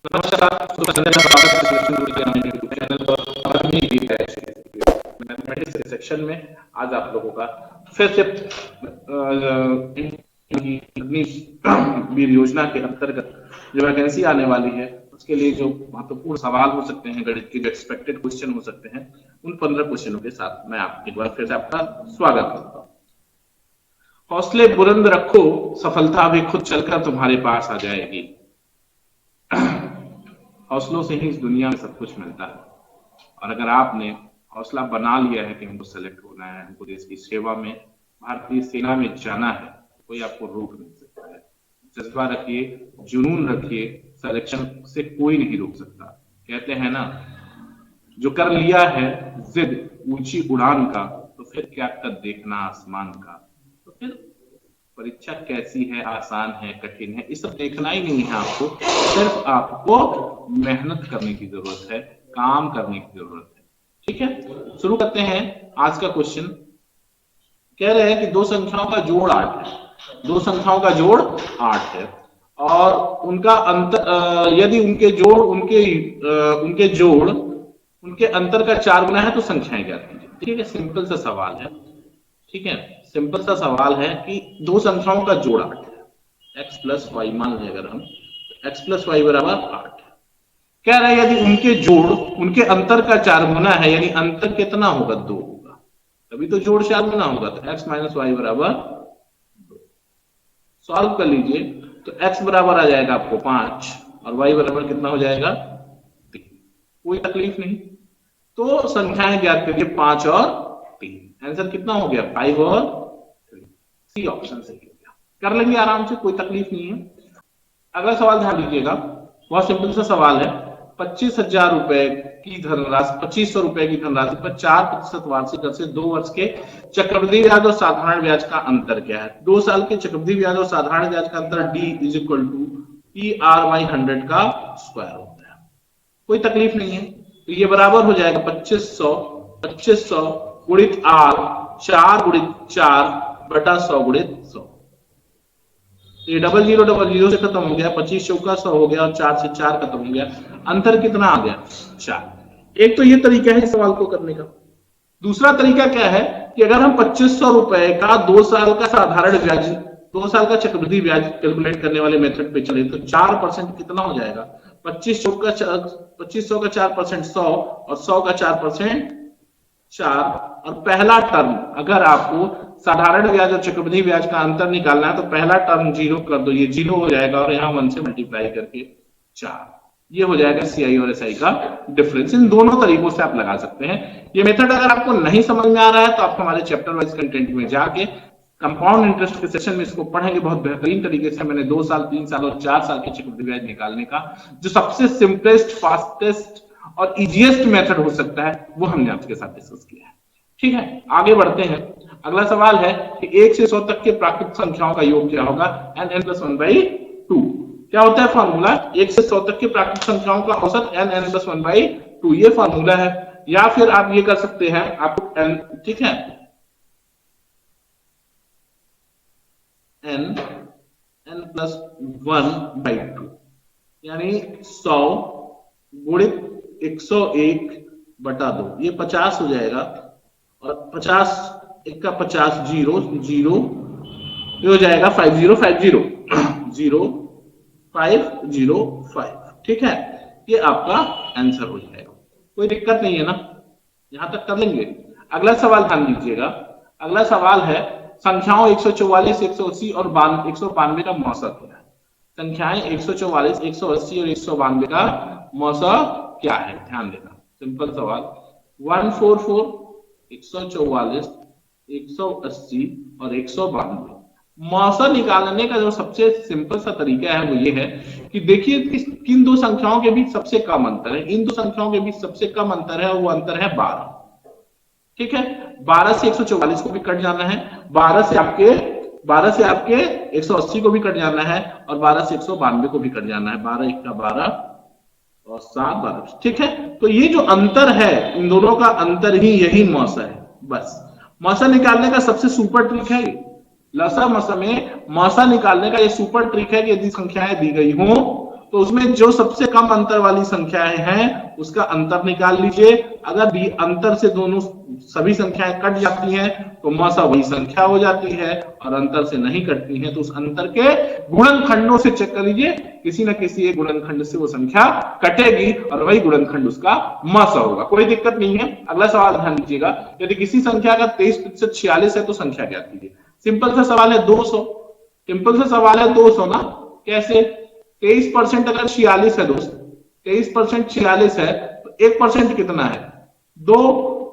नमस्कार, शुभ संध्या, स्वागत है सिलेक्शन गुरु के हमारे यूट्यूब चैनल पर। और अपनी मैथमेटिक्स के सेक्शन में आज आप लोगों का फिर से वीर योजना के अंतर्गत जो वैकेंसी आने वाली है उसके लिए जो महत्वपूर्ण सवाल हो सकते हैं, गणित के जो एक्सपेक्टेड क्वेश्चन हो सकते हैं, उन 15 क्वेश्चनों के साथ मैं आप एक बार फिर से आपका स्वागत करता हूँ। हौसले बुलंद रखो, सफलता भी खुद चलकर तुम्हारे पास आ जाएगी। हौसलों से ही इस दुनिया में सब कुछ मिलता है, और अगर आपने हौसला बना लिया है कि हमको सेलेक्ट होना है, हमको देश की सेवा में, भारतीय सेना में जाना है, कोई आपको रोक नहीं सकता है। जज्बा रखिए, जुनून रखिए, सिलेक्शन से कोई नहीं रोक सकता। कहते हैं ना, जो कर लिया है जिद ऊंची उड़ान का, तो फिर क्या कर देखना आसमान का। तो फिर परीक्षा कैसी है, आसान है, कठिन है, ये सब देखना ही नहीं है आपको। सिर्फ आपको मेहनत करने की जरूरत है, काम करने की जरूरत है। ठीक है, शुरू करते हैं आज का क्वेश्चन। कह रहे हैं कि दो संख्याओं का जोड़ 8 है, दो संख्याओं का जोड़ 8 है, और उनका अंतर यदि उनके अंतर का 4 गुना है तो संख्याएं ज्ञात कीजिए। ठीक है, सिंपल सा सवाल है। ठीक है, सिंपल सा सवाल है कि दो संख्याओं का जोड़ 8 है, x प्लस वाई मान लें अगर हम, x प्लस वाई बराबर 8 है। कह रहा है यदि उनके जोड़ उनके अंतर का 4 गुना है, यानी अंतर कितना होगा, 2 होगा, तभी तो जोड़ 4 गुना होगा। तो x माइनस वाई बराबर 2। सॉल्व कर लीजिए तो x बराबर आ जाएगा आपको 5 और y बराबर कितना हो जाएगा, 3। कोई तकलीफ नहीं, तो संख्याएं ज्ञात करिए 5 और 3। आंसर कितना हो गया, 5 और 3। सी ऑप्शन सही हो गया, कर लेंगे आराम से, कोई तकलीफ नहीं है। अगला सवाल ध्यान दीजिएगा, बहुत सिंपल सा सवाल है। 25,000 रुपए की धनराशि, 2500 रुपए की धनराशि पर 4% वार्षिक दर से 2 वर्ष के चक्रवृद्धि ब्याज और साधारण ब्याज का अंतर क्या है। 2 साल के चक्रवृद्धि ब्याज और साधारण ब्याज का अंतर D is equal to PR/100 का स्क्वायर होता है। कोई तकलीफ नहीं है, तो ये बराबर हो जाएगा 2500 गुणित R, 4 गुणित 4 बटा 100 गुणित 100। ये 0000 से खत्म हो गया, 25 चौका 100 हो गया, और 4 से 4 खत्म हो गया। अंतर कितना आ गया, 4। एक तो ये तरीका है सवाल को करने का। दूसरा तरीका क्या है कि अगर हम 2500 रुपए का 2 साल का साधारण ब्याज, 2 साल का चक्रवृद्धि ब्याज कैलकुलेट करने वाले मेथड पे चले तो 4% कितना हो जाएगा, 2500 का 4% 100, और 100 का 4% 4। और पहला टर्म, अगर आपको साधारण ब्याज और चक्रवृद्धि ब्याज का अंतर निकालना है तो पहला टर्म 0 कर दो, ये 0 हो जाएगा, और यहाँ 1 से मल्टीप्लाई करके 4। ये हो जाएगा CI और SI का डिफरेंस। इन दोनों तरीकों से आप लगा सकते हैं ये मेथड। अगर आपको नहीं समझ में आ रहा है तो आप हमारे चैप्टर वाइज कंटेंट में जाके कंपाउंड इंटरेस्ट के सेशन में इसको पढ़ेंगे। बहुत बेहतरीन तरीके से मैंने 2 साल, 3 साल और 4 साल के चक्रवृद्धि ब्याज निकालने का जो सबसे सिंपलेस्ट, फास्टेस्ट और इजीएस्ट मेथड हो सकता है, वो हमने आपके साथ डिस्कस किया है। ठीक है, आगे बढ़ते हैं। अगला सवाल है कि 1 से 100 तक के प्राकृत संख्याओं का योग क्या होगा, n+1/2। क्या होता है फॉर्मूला, 1 से 100 तक के प्राकृत संख्याओं का औसत n+1/2, ये फॉर्मूला है। या फिर आप ये कर सकते हैं, आपको n, ठीक है, n+1/2 यानी 100 गुणित 101/2, ये 50 हो जाएगा, और 50 1 का 50, 0 0, ये हो जाएगा 505005। ठीक है, ये आपका आंसर हो जाएगा। कोई दिक्कत नहीं है ना, यहां तक कर लेंगे। अगला सवाल ध्यान दीजिएगा। अगला सवाल है संख्याओं 144, 180 और 192 का मौसम क्या है। संख्याएं 144, 180 और 192 का मौसम क्या है, ध्यान देना, सिंपल सवाल। 144, 144, 180 और 192 मौसम निकालने का जो सबसे सिंपल सा तरीका है वो ये है कि देखिए किन दो संख्याओं के बीच सबसे कम अंतर है। इन दो संख्याओं के बीच सबसे कम अंतर है, वो अंतर है 12। ठीक है, 12 से 144 को भी कट जाना है, 12 से आपके 180 को भी कट जाना है, और 12 से 192 को भी कट जाना है। 12 1 का 12 और 7 12। ठीक है, तो ये जो अंतर है, इन दोनों का अंतर ही यही मौसा है। बस मौसा निकालने का सबसे सुपर ट्रिक है, लसा मसा में मौसा निकालने का ये सुपर ट्रिक है कि यदि संख्याएं दी गई हो तो उसमें जो सबसे कम अंतर वाली संख्याएं हैं उसका अंतर निकाल लीजिए। अगर भी अंतर से दोनों सभी संख्याएं कट जाती हैं तो मौसा वही संख्या हो जाती है, और अंतर से नहीं कटती हैं तो उस अंतर के गुणनखंडों से चेक कर लीजिए, किसी न किसी एक गुणनखंड से वो संख्या कटेगी और वही गुणनखंड उसका मौसा होगा। कोई दिक्कत नहीं है। अगला सवाल ध्यान दीजिएगा, यदि किसी संख्या का 23% 46 है तो संख्या ज्ञात कीजिए। सिंपल सा सवाल है 200। सिंपल सा सवाल है 200 ना। कैसे? 23% अगर 46 है दोस्त, 23% 46 है तो 1% कितना है? 2।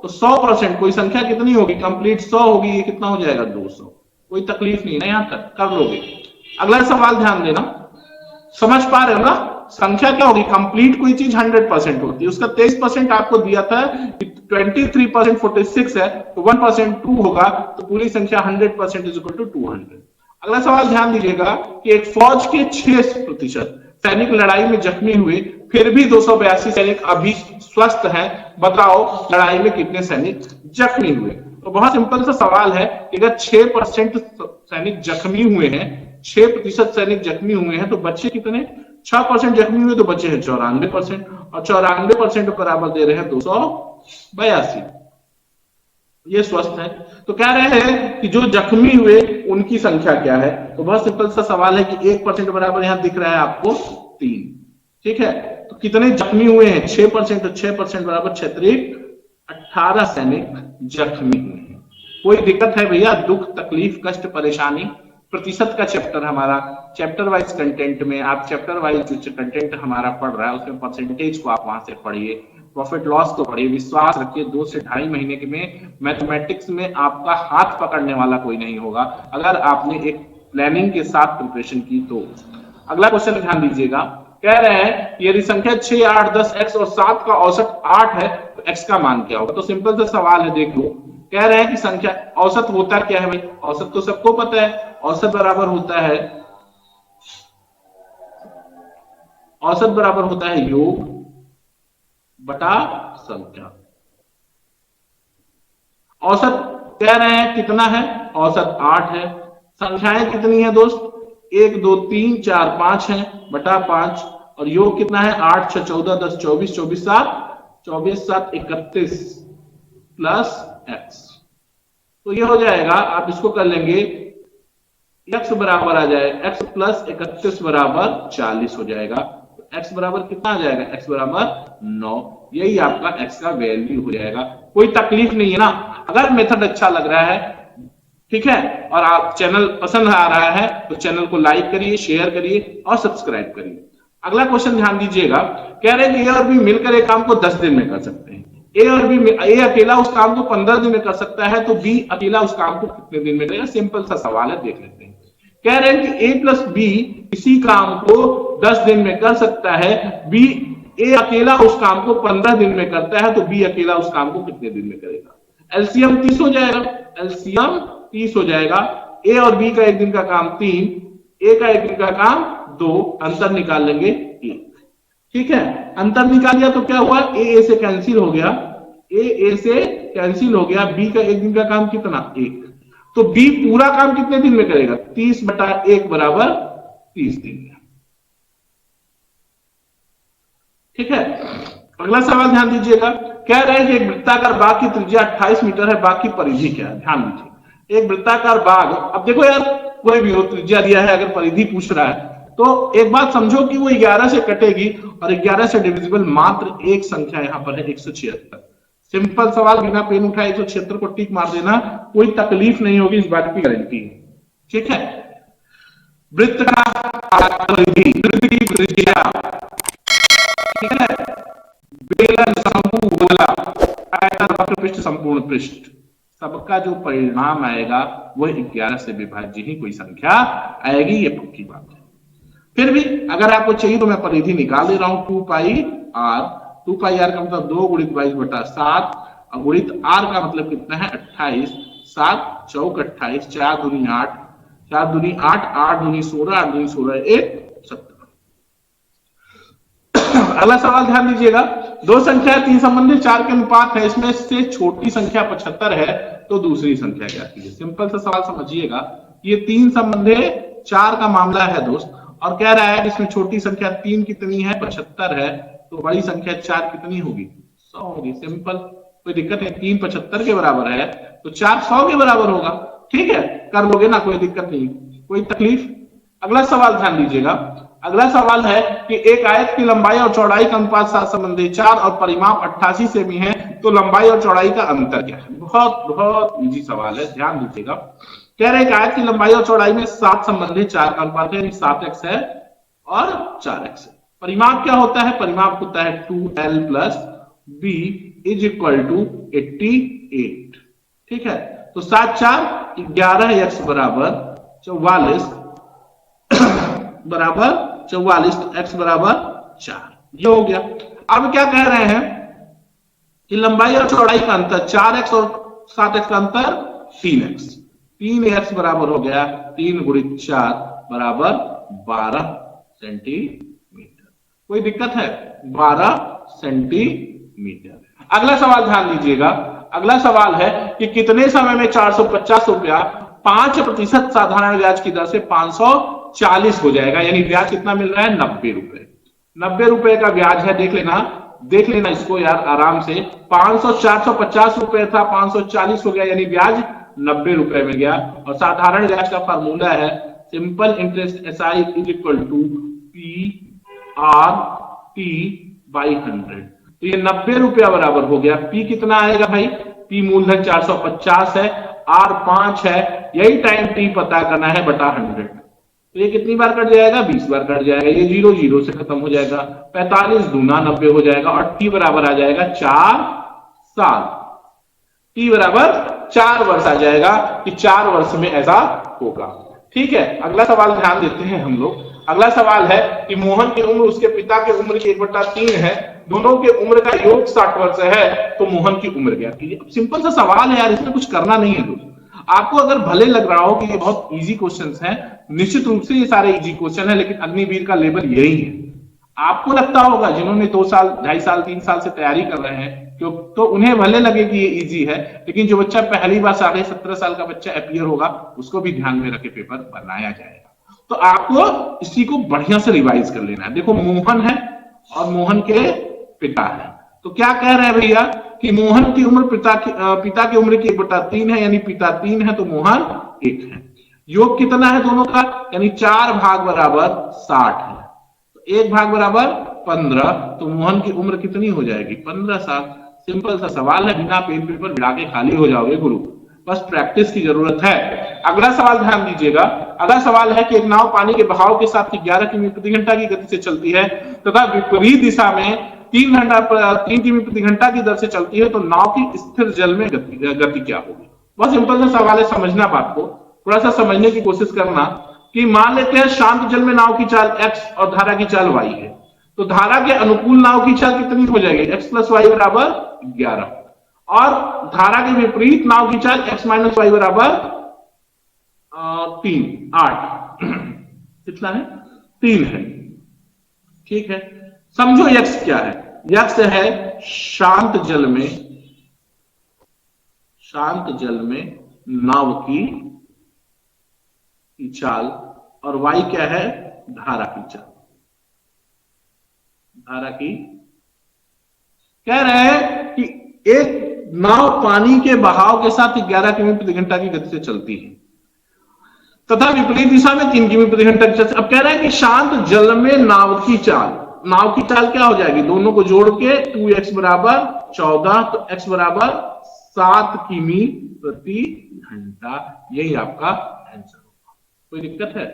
तो 100% कोई संख्या कितनी होगी? कंप्लीट 100 होगी। ये कितना हो जाएगा? 200। कोई तकलीफ नहीं ना, यहां तक कर लोगे। अगला सवाल ध्यान देना, समझ पा रहे हो ना? संख्या क्या होगी? कंप्लीट कोई चीज 100% होती है। उसका 23% आपको दिया था, 23% 46 है तो 1% 2 होगा, तो पूरी संख्या 100% इज इक्वल टू 200। अगला सवाल ध्यान दीजिएगा कि एक फौज के 6% सैनिक लड़ाई में जख्मी हुए, फिर भी 282 सैनिक अभी स्वस्थ हैं। बताओ लड़ाई में कितने सैनिक जख्मी हुए? तो बहुत सिंपल सा सवाल है कि अगर 6% सैनिक जख्मी हुए हैं, 6% सैनिक जख्मी हुए हैं तो बच्चे कितने? 6% जख्मी हुए तो बच्चे हैं 94%, और 94% बराबर दे रहे हैं 282। ये स्वस्थ है। तो कह रहे हैं कि जो जख्मी हुए उनकी संख्या क्या है? तो बहुत सिंपल सा सवाल है कि 1% बराबर यहां दिख रहा है आपको 3। ठीक है, तो कितने जख्मी हुए हैं? 6%। तो 6% बराबर 18 सैनिक जख्मी हुए हैं। कोई दिक्कत है भैया? दुख, तकलीफ, कष्ट, परेशानी? प्रतिशत का चैप्टर हमारा, चैप्टर वाइज कंटेंट में आप चैप्टर वाइज जो कंटेंट हमारा पढ़ रहा है उसमें परसेंटेज को आप वहां से पढ़िए, प्रॉफिट लॉस को पढ़िए। विश्वास रखिए 2 से 2.5 महीने के में मैथमेटिक्स में आपका हाथ पकड़ने वाला कोई नहीं होगा अगर आपने एक प्लानिंग के साथ प्रिपरेशन की तो। अगला क्वेश्चन ध्यान दीजिएगा, कह रहे हैं यदि संख्या 6, 8, 10, x और 7 का औसत 8 है तो x का मान क्या होगा? तो सिंपल सा सवाल है, देख लो। कह रहे हैं कि संख्या औसत होता क्या है भाई? औसत तो सबको पता है, औसत बराबर होता है, औसत बराबर होता है योग बटा संख्या। औसत कह रहे हैं कितना है? औसत 8 है। संख्याएं कितनी है दोस्त? 1, 2, 3, 4, 5 है बटा 5, और योग कितना है? 8, 6, 14, 10, 24, 24, 7, 24, 7, 31 प्लस x। तो ये हो जाएगा, आप इसको कर लेंगे, x बराबर आ जाएगा x प्लस 31 बराबर 40 हो जाएगा। तो x बराबर कितना आ जाएगा? x बराबर 9। यही आपका x का वैल्यू हो जाएगा। कोई तकलीफ नहीं है ना? अगर मेथड अच्छा लग रहा है, ठीक है, और आप चैनल पसंद आ रहा है तो चैनल को लाइक करिए, शेयर करिए और सब्सक्राइब करिए। अगला क्वेश्चन ध्यान दीजिएगा, कह रहे हैं कि ए और बी मिलकर एक काम को 10 दिन में कर सकते हैं। ए और बी, ए अकेला उस काम को 15 दिन में कर सकता है, तो बी अकेला उस काम को कितने दिन में करेगा? सिंपल सा सवाल है, देख लेते हैं। कह रहे हैं कि ए प्लस बी इसी काम को 10 दिन में कर सकता है, बी ए अकेला उस काम को 15 दिन में करता है, तो बी अकेला उस काम को कितने दिन में करेगा? एलसीएम 30 हो जाएगा, एलसीएम 30 हो जाएगा। ए और बी का एक दिन का काम 3, ए का एक दिन का काम 2, अंतर निकाल लेंगे 1। ठीक है, अंतर निकाल लिया तो क्या हुआ? ए से कैंसिल हो गया, ए से कैंसिल हो गया। बी का एक दिन का काम कितना? 1। तो बी पूरा काम कितने दिन में करेगा? 30 बटा 1 बराबर 30 दिन में। ठीक है, अगला सवाल ध्यान दीजिएगा, कह रहे हैं कि एक वृत्ताकार बाग की त्रिज्या 28 मीटर है, बाग की परिधि क्या है? ध्यान दीजिए, एक वृत्ताकार बाग, अब देखो यार कोई भी हो, त्रिज्या दिया है, अगर परिधि पूछ रहा है तो एक बात समझो कि वो 11 से कटेगी और 11 से डिविजिबल मात्र एक संख्या यहां पर है, 176। सिंपल सवाल, बिना पेन उठाए 176 को टिक मार देना, कोई तकलीफ नहीं होगी, इस बात की गारंटी है। ठीक है, वृत्त का परिधि, वृत्त की त्रिज्या, ठीक है, बेलन, शंकु, गोला, आयतन, वक्रपृष्ठ, संपूर्ण पृष्ठ, सबका जो परिणाम आएगा वह 11 से विभाज्य ही कोई संख्या आएगी, ये पक्की बात है। फिर भी अगर आपको चाहिए तो मैं परिधि निकाल दे रहा हूं, 2 पाई आर। 2 पाई आर का मतलब 2 गुणित 22 बटा 7, और गुणित आर का मतलब कितना है? 28, 7 चौक 28, 4 दूनी 8, 4 दूनी 8, 8 दूनी 16, 8 दूनी 16, 1 17। अगला सवाल ध्यान दीजिएगा, दो संख्या 3 संबंधी 4 के अनुपात है, इसमें से छोटी संख्या 75 है, तो दूसरी संख्या क्या कीजिए? सिंपल सा सवाल समझिए, ये 3 संबंधी 4 का मामला है दोस्त, और कह रहा है कि इसमें छोटी संख्या 3 कितनी है, 75 है, तो बड़ी संख्या 4 कितनी होगी, 100 होगी। सिंपल, कोई दिक्कत नहीं। 3 75 के बराबर है तो 4 100 के बराबर होगा। ठीक है, कर लोगे ना, कोई दिक्कत नहीं, कोई तकलीफ। अगला सवाल ध्यान दीजिएगा। अगला सवाल है कि एक आयत की लंबाई और चौड़ाई का अनुपात 7 संबंधी 4 और परिमाप 88 सेमी है, तो लंबाई और चौड़ाई का अंतर क्या है। बहुत बहुत इजी सवाल है, ध्यान दीजिएगा। कह रहे हैं कि आयत की लंबाई और चौड़ाई में 7 संबंधी 4 का अनुपात है, यानी 7x है और 4x है। परिमाप क्या होता है, परिमाप होता है 2l plus b is equal to 88। ठीक है, तो 7 4 11x बराबर 44 बराबर 44, x बराबर 4, ये हो गया। अब क्या कह रहे हैं कि लंबाई और चौड़ाई का अंतर 4x और 7x का अंतर 3x, 3x बराबर हो गया 3 गुणित 4 बराबर 12 सेंटीमीटर। कोई दिक्कत है, 12 सेंटीमीटर। अगला सवाल ध्यान दीजिएगा। अगला सवाल है कि कितने समय में 450 रुपया 5% साधारण ब्याज की दर से 540 हो जाएगा, यानी ब्याज कितना मिल रहा है, 90 रुपए। 90 रुपए का ब्याज है, देख लेना इसको यार आराम से। 450 रुपए था, 540 हो गया, यानी ब्याज 90 रुपए में गया। और साधारण ब्याज का फार्मूला है simple interest SI is equal to PRT by 100। तो ये 90 रुपया बराबर हो गया। P कितना आएगा भाई, P मूलधन 450 है, R 5 है, यही टाइम T पता करना है बटा 100। तो ये कितनी बार कट जाएगा, 20 बार कट जाएगा। ये 0 0 से खत्म हो जाएगा, 45 दूना 90 हो जाएगा और T बराबर आ जाएगा 4 साल। T बराबर 4 वर्ष आ जाएगा कि 4 वर्ष में ऐसा होगा। ठीक है, अगला सवाल ध्यान देते हैं हम लोग। अगला सवाल है कि मोहन की उम्र उसके पिता की उम्र की 1/3 है, दोनों के उम्र का योग 60 वर्ष है, तो मोहन की उम्र क्या थी। सिंपल सा सवाल है यार, इसमें कुछ करना नहीं है दोस्तों। आपको अगर भले लग रहा हो कि ये बहुत इजी क्वेश्चंस हैं, निश्चित रूप से ये सारे इजी क्वेश्चन है, लेकिन अग्निवीर का लेवल यही है। आपको लगता होगा जिन्होंने 2 साल 2.5 साल 3 साल से तैयारी कर रहे हैं तो उन्हें भले लगे कि ये इजी है, लेकिन जो बच्चा पहली बार 17.5 साल का बच्चा अपीयर होगा, उसको भी ध्यान में रखे पेपर बनाया जाएगा। तो आपको इसी को बढ़िया से रिवाइज कर लेना है। देखो मोहन है और मोहन के पिता है, तो क्या कह रहे हैं भैया कि मोहन की उम्र पिता की उम्र की 1/3 है, यानी पिता 3 है तो मोहन 1 है। योग कितना है दोनों का, यानी 4 भाग बराबर 60 है, तो 1 भाग बराबर 15, तो मोहन की उम्र कितनी हो जाएगी, 15 साल। सिंपल सा सवाल है, बिना पेन पेपर भिड़ा के खाली हो जाओगे गुरु, बस प्रैक्टिस की जरूरत है। अगला सवाल ध्यान दीजिएगा। अगला सवाल है कि एक नाव पानी के बहाव के साथ 11 किमी प्रति घंटा की गति से चलती है तथा विपरीत दिशा में 3 किमी प्रति घंटा की दर से चलती है, तो नाव की स्थिर जल में गति क्या होगी। बहुत सिंपल सा सवाल है, समझना बात को, थोड़ा सा समझने की कोशिश करना। कि मान लेते हैं शांत जल में नाव की चाल x और धारा की चाल y है, तो धारा के अनुकूल नाव की चाल कितनी हो जाएगी, x प्लस वाई बराबर 11, और धारा के विपरीत नाव की चाल x माइनस वाई बराबर 3 8 कितना है, 3 है। ठीक है, समझो x क्या है, x है शांत जल में नाव की चाल, और y क्या है, धारा की चाल। कह रहे हैं कि एक नाव पानी के बहाव के साथ 11 किमी प्रति घंटा की गति से चलती है तथा विपरीत दिशा में 3 किमी प्रति घंटा की चलती है। अब कह रहे हैं कि शांत जल में नाव की चाल क्या हो जाएगी, दोनों को जोड़ के 2x बराबर 14, तो x बराबर 7 किमी प्रति घंटा, यही आपका आंसर होगा। कोई दिक्कत है,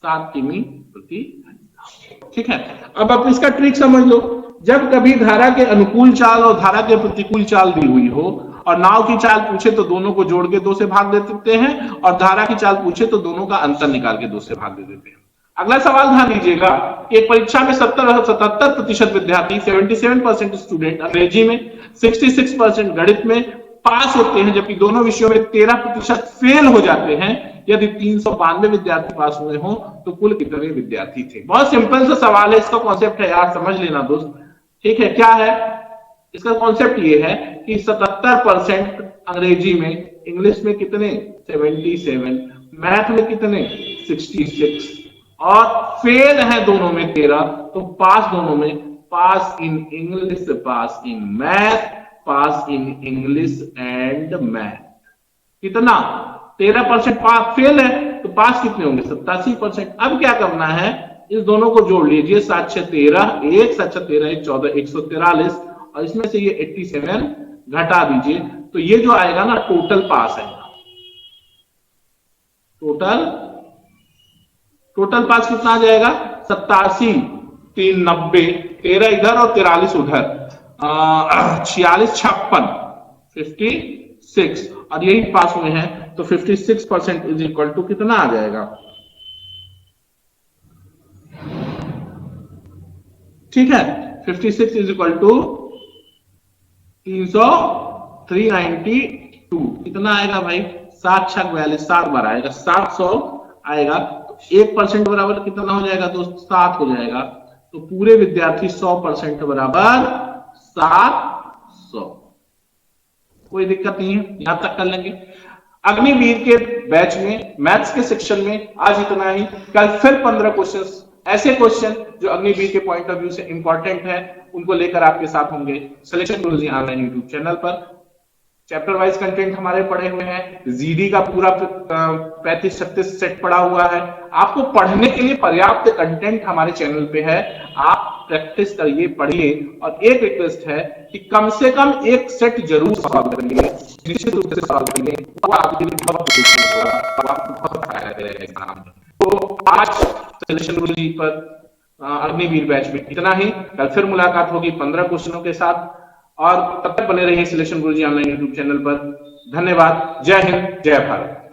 7 किमी प्रति घंटा। ठीक है, अब आप इसका ट्रिक समझ लो। जब कभी धारा के अनुकूल चाल और धारा के प्रतिकूल चाल दी हुई हो और नाव की चाल पूछे तो दोनों को जोड़ के 2 से भाग दे देते हैं, और धारा की चाल पूछे तो दोनों का अंतर निकाल के 2 से भाग दे देते हैं। अगला सवाल ध्यान दीजिएगा कि परीक्षा में 77% विद्यार्थी 77% स्टूडेंट अंग्रेजी में, 66% गणित में पास होते हैं, जबकि दोनों विषयों में 13% फेल हो जाते हैं। यदि 392 विद्यार्थी पास हुए हों तो कुल कितने विद्यार्थी थे। बहुत सिंपल सा सवाल है, इसका कॉन्सेप्ट है यार, समझ लेना दोस्त। ठीक है, क्या है इसका कॉन्सेप्ट, ये है कि 77% अंग्रेजी में, इंग्लिश में कितने 77, मैथ में कितने 66, और फेल है दोनों में 13, तो पास दोनों में, pass in English, pass in math, pass in English and math. कितना? 13% पास फेल है, तो पास कितने होंगे? 87%। अब क्या करना है, इस दोनों को जोड़ लीजिए, 7 6 13, 1 7 6 13 1 14, 143, और इसमें से ये 87 घटा दीजिए, तो ये जो आएगा ना टोटल पास है। टोटल पास कितना आ जाएगा? 87, 3 90, 13 इधर और 43 उधर, 46 56, 56, और यही पास हुए हैं, तो 56% इज इक्वल टू कितना आ जाएगा? ठीक है, 56 इज इक्वल टू 392। कितना आएगा भाई? 7 छक 42, 7 बार आएगा, 700 आएगा। तो 1% बराबर कितना हो जाएगा दोस्त? 7 हो जाएगा। तो पूरे विद्यार्थी 100% बराबर 700। कोई दिक्कत नहीं है, यहां तक कर लेंगे। अग्निवीर के बैच में मैथ्स के सेक्शन में आज इतना ही। कल फिर 15 क्वेश्चंस, ऐसे क्वेश्चन जो अग्निवीर के पॉइंट ऑफ व्यू से इंपॉर्टेंट है, उनको लेकर आपके साथ होंगे सिलेक्शन गुरुजी ऑनलाइन यूट्यूब चैनल पर। चैप्टर वाइज कंटेंट हमारे पड़े हुए हैं, जीडी का पूरा 35-36 सेट पड़ा हुआ है। आपको पढ़ने के लिए पर्याप्त कंटेंट हमारे चैनल पे है, आप प्रैक्टिस करिए, पढ़िए। और एक रिक्वेस्ट है कि कम से कम एक सेट जरूर सॉल्व करिए, निश्चित रूप से सॉल्व करिए, वो आपके लिए बहुत फायदा करेगा एग्जाम में। तो आज सिलेक्शन गुरुजी पर अग्निवीर बैच में इतना ही। कल फिर मुलाकात होगी 15 क्वेश्चनों के साथ, और तब तक बने रहिए सिलेक्शन गुरुजी ऑनलाइन यूट्यूब चैनल पर। धन्यवाद। जय हिंद, जय भारत।